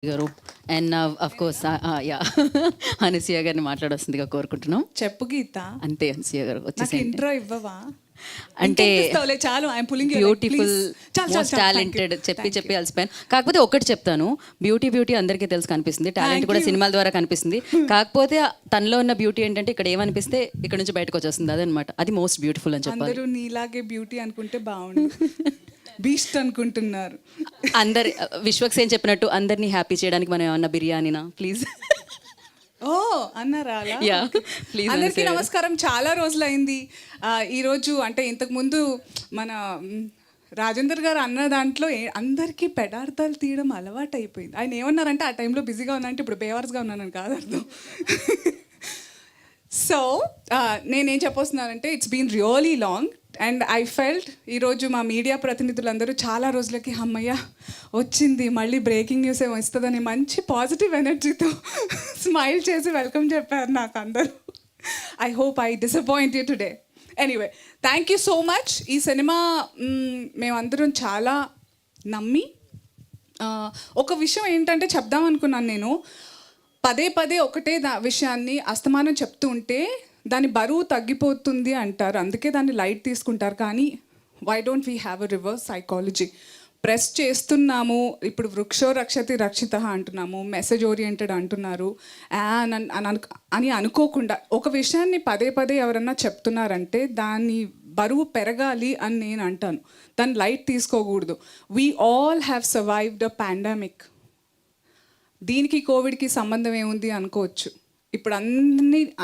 గారు and of course yeah Anasuya గారిని మాట్లాడాల్సిందిగా కోరుకుంటున్నాం. చెప్పు గీత. అంతే అనసూయ గారు నాకు వచ్చేసి ఇంట్రో ఇవ్వవా? అంటే ఇంకెక్కిస్తావులే, చాలు. I'm pulling beautiful most talented చెప్పి అలసిపోయాను. కాకపోతే ఒకటి చెప్తాను, బ్యూటీ అందరికీ తెలుసు కనిపిస్తుంది, టాలెంట్ కూడా సినిమాల ద్వారా కనిపిస్తుంది. కాకపోతే తనలో ఉన్న బ్యూటీ ఏంటంటే ఇక్కడ ఏమనిపిస్తే ఇక్కడ నుంచి బయటకు వచ్చేస్తుంది, అదనమాట. అది మోస్ట్ బ్యూటిఫుల్ అని చెప్పాలి. అందరూ నీలాగే బ్యూటీ అనుకుంటే బాగుండు. బీస్ట్ అనుకుంటున్నారు అందరి విశ్వక్సేన్ చెప్పినట్టు అందరినీ హ్యాపీ చేయడానికి మనం ఏమన్నా బిర్యానీనా ప్లీజ్. ఓ అన్నారా అలా? Yeah please. అందరికీ నమస్కారం. చాలా రోజులైంది. ఈరోజు అంటే ఇంతకుముందు మన రాజేందర్ గారు అన్న దాంట్లో అందరికీ పెడార్థాలు తీయడం అలవాటు అయిపోయింది. ఆయన ఏమన్నారంటే ఆ టైంలో బిజీగా ఉన్నానంటే ఇప్పుడు బేవర్స్గా ఉన్నానని కాదు అర్థం. సో నేనేం చెప్పొస్తున్నానంటే it's been really long and I felt ఈరోజు మా మీడియా ప్రతినిధులందరూ చాలా రోజులకి అమ్మయ్య వచ్చింది, మళ్ళీ బ్రేకింగ్ న్యూస్ ఏమో ఇస్తుందని మంచి పాజిటివ్ ఎనర్జీతో స్మైల్ చేసి వెల్కమ్ చెప్పారు నాకు అందరూ. I hope I disappoint you today. Anyway, thank you so much. ఈ సినిమా మేమందరం చాలా నమ్మి ఒక విషయం ఏంటంటే చెప్దాం అనుకున్నాను నేను. పదే ఒకటే విషయాన్ని అస్తమానం చెప్తూ ఉంటే దాని బరువు తగ్గిపోతుంది అంటారు, అందుకే దాన్ని లైట్ తీసుకుంటారు. కానీ why don't we have a reverse psychology? Press చేస్తున్నాము, ఇప్పుడు వృక్షో రక్షతి రక్షిత అంటున్నాము, మెసేజ్ ఓరియంటెడ్ అంటున్నారు అని అనుకోకుండా ఒక విషయాన్ని పదే ఎవరన్నా చెప్తున్నారంటే దాని బరువు పెరగాలి అని నేను అంటాను. దాన్ని లైట్ తీసుకోకూడదు. We all have survived a pandemic. దీనికి కోవిడ్కి సంబంధం ఏముంది అనుకోవచ్చు. ఇప్పుడు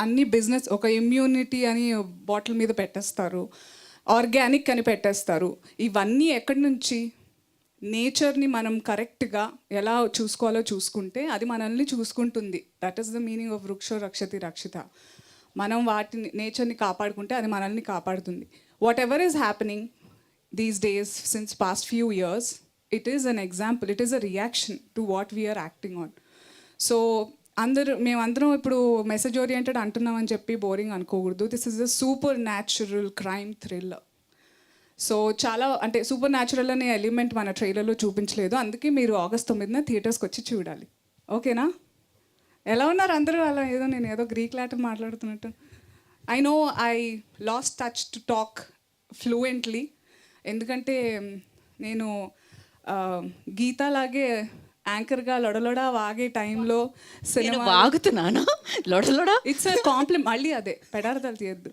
అన్ని బిజినెస్ ఒక ఇమ్యూనిటీ అని బాటిల్ మీద పెట్టేస్తారు, ఆర్గానిక్ అని పెట్టేస్తారు. ఇవన్నీ ఎక్కడి నుంచి? నేచర్ని మనం కరెక్ట్గా ఎలా చూసుకోవాలో చూసుకుంటే అది మనల్ని చూసుకుంటుంది. That is the meaning of వృక్షో రక్షతి రక్షిత. మనం వాటిని నేచర్ని కాపాడుకుంటే అది మనల్ని కాపాడుతుంది. Whatever is happening these days since past few years, it is an example, it is a reaction to what we are acting on. So మేమందరం ఇప్పుడు మెసేజ్ ఓరియంటెడ్ అంటున్నామని చెప్పి బోరింగ్ అనుకోకూడదు. This is a super natural crime thriller. So చాలా అంటే super natural అనే element మన ట్రైలర్లో చూపించలేదు, అందుకే మీరు ఆగస్ట్ 9న థియేటర్స్కి వచ్చి చూడాలి. ఓకేనా? ఎలా ఉన్నారు అందరూ? అలా నేను ఏదో గ్రీక్ లాటిన్ మాట్లాడుతున్నట్టు. I know I lost touch to talk fluently, ఎందుకంటే నేను గీతలాగే యాంకర్గా లొడలొడ వాగే టైంలో సినిమా వాగుతున్నాను. లొడలొడ ఇట్స్ కాంప్లిమెంట్. మళ్ళీ అదే పెడార్థాలు తీయద్దు.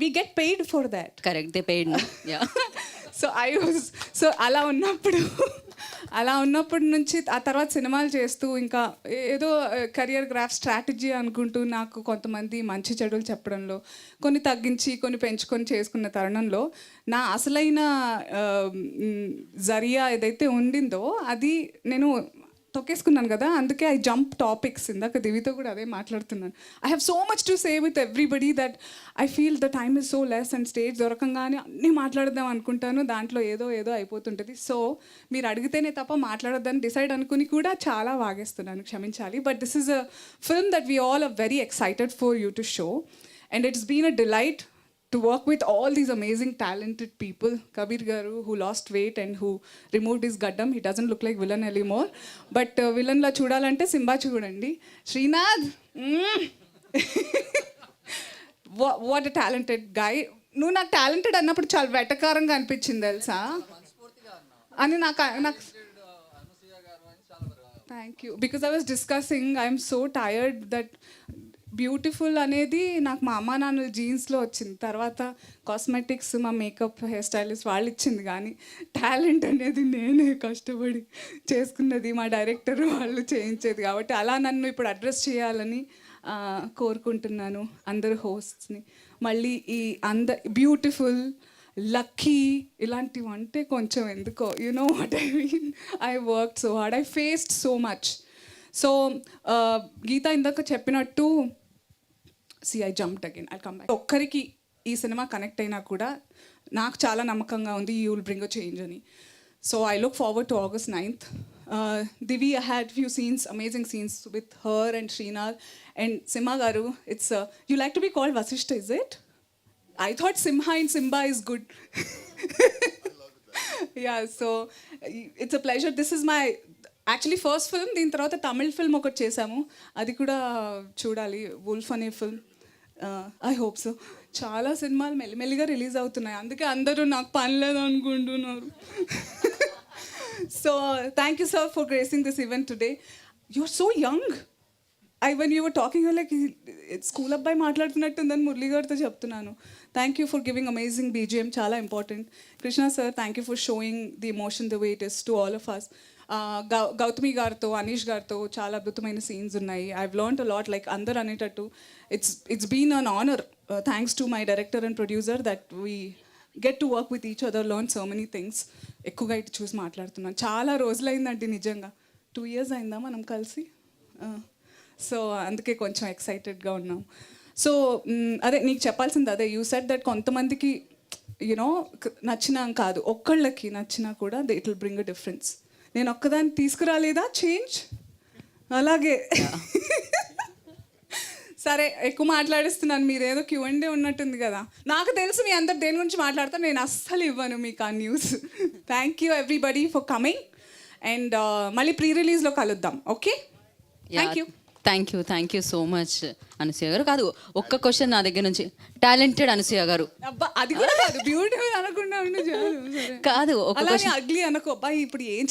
We get paid for that. Correct, they paid. So అలా ఉన్నప్పటి నుంచి ఆ తర్వాత సినిమాలు చేస్తూ ఇంకా ఏదో కెరియర్ గ్రాఫ్ స్ట్రాటజీ అనుకుంటూ నాకు కొంతమంది మంచి చెడులు చెప్పడంలో కొన్ని తగ్గించి కొన్ని పెంచుకొని చేసుకున్న తరుణంలో నా అసలైన జరియా ఏదైతే ఉండిందో అది నేను తొక్కేసుకున్నాను కదా. అందుకే ఐ జంప్ టాపిక్స్. ఇందాక దివితో కూడా అదే మాట్లాడుతున్నాను. I have so much to say with everybody that I feel the time is so less and stage దొరకంగానే అన్నీ మాట్లాడదాం అనుకుంటాను, దాంట్లో ఏదో అయిపోతుంటుంది. సో మీరు అడిగితేనే తప్ప మాట్లాడొద్దని డిసైడ్ అనుకుని కూడా చాలా వాగేస్తున్నాను, క్షమించాలి. But this is a film that we all are very excited for you to show and it's been a delight to work with all these amazing talented people. Kabir Garu, who lost weight and who removed his gaddam. He doesn't look like villain anymore. But villain la chudalante Simba chudandi. Srinath, what a talented guy. నువ్వు నాకు talented అన్నప్పుడు చాలా వెటకారంగా అనిపించింది తెలుసా అని నాకు. Thank you. Because I was discussing, I'm so tired that beautiful అనేది నాకు మా అమ్మ నాన్నల జీన్స్లో వచ్చింది, తర్వాత కాస్మెటిక్స్ మా మేకప్ హెయిర్ స్టైలిస్ట్ వాళ్ళు ఇచ్చింది, కానీ టాలెంట్ అనేది నేనే కష్టపడి చేసుకున్నది, మా డైరెక్టర్ వాళ్ళు చేయించేది. కాబట్టి అలా నన్ను ఇప్పుడు అడ్రస్ చేయాలని కోరుకుంటున్నాను అందరు హోస్ట్స్ని. మళ్ళీ ఈ బ్యూటిఫుల్, లక్కీ ఇలాంటివి అంటే కొంచెం ఎందుకో know what I mean. I work so hard, I faced so much. So Geetha ఇందాక చెప్పినట్టు I jumped again, I come back. ఒక్కరికి ఈ సినిమా కనెక్ట్ అయినా కూడా నాకు చాలా నమ్మకంగా ఉంది you will bring a change అని. So I look forward to August 9th. Divi, I had few scenes, amazing scenes with her and Srinath and Simha Garu. It's you like to be called Vasishta, is it? I thought Simha and Simba is good. Yeah, so it's a pleasure. This is my actually first film, దీని తర్వాత Tamil film ఒకటి చేశాము, అది కూడా చూడాలి, wolf అనే film. I hope so. చాలా సినిమాలు మెల్లిమెల్లిగా రిలీజ్ అవుతున్నాయి, అందుకే అందరూ నాకు పని లేదు అనుకుంటున్నారు. So thank you sir for gracing this event today. You are so young. when you were talking, you were like, school అబ్బాయి మాట్లాడుతున్నట్టుందని మురళి గారితో చెప్తున్నాను. Thank you for giving amazing BGM, చాలా important. Krishna sir, thank you for showing the emotion the way it is to all of us. Gautami గారితో, అనీష్ గారితో చాలా అద్భుతమైన scenes ఉన్నాయి. I've learned a lot, like అందరు అనేటట్టు it's been an honour, thanks to my director and producer, that we get to work with each other, learn so many things. ఎక్కువగా ఇటు చూసి మాట్లాడుతున్నాను, చాలా రోజులైందండి నిజంగా. 2 years అయిందా మనం కలిసి? సో అందుకే కొంచెం ఎక్సైటెడ్గా ఉన్నాం. సో అదే నీకు చెప్పాల్సింది అదే, యూ సెడ్ దట్ కొంతమందికి యూనో నచ్చినా కాదు, ఒక్కళ్ళకి నచ్చినా కూడా it will bring a difference. నేను ఒక్కదాన్ని తీసుకురాలేదా చేంజ్? అలాగే సరే, ఎక్కువ మాట్లాడిస్తున్నాను, మీరేదో Q&A ఉన్నట్టుంది కదా. నాకు తెలుసు మీ అందరు దేని గురించి మాట్లాడతారు, నేను అస్సలు ఇవ్వను మీకు ఆ news. Thank you everybody for coming, and మళ్ళీ ప్రీ రిలీజ్లో కలుద్దాం. Okay, thank you so much Anasuya గారు. కాదు, ఒక్క క్వశ్చన్ నా దగ్గర నుంచి. టాలెంటెడ్ అనసూయ గారు. అబ్బా, అది కూడా కాదు, బ్యూటిఫుల్ అనకుండా ఉండి చాలు. కాదు, అలానే అగ్లీ అనుకో. అబ్బాయి ఇప్పుడు ఏం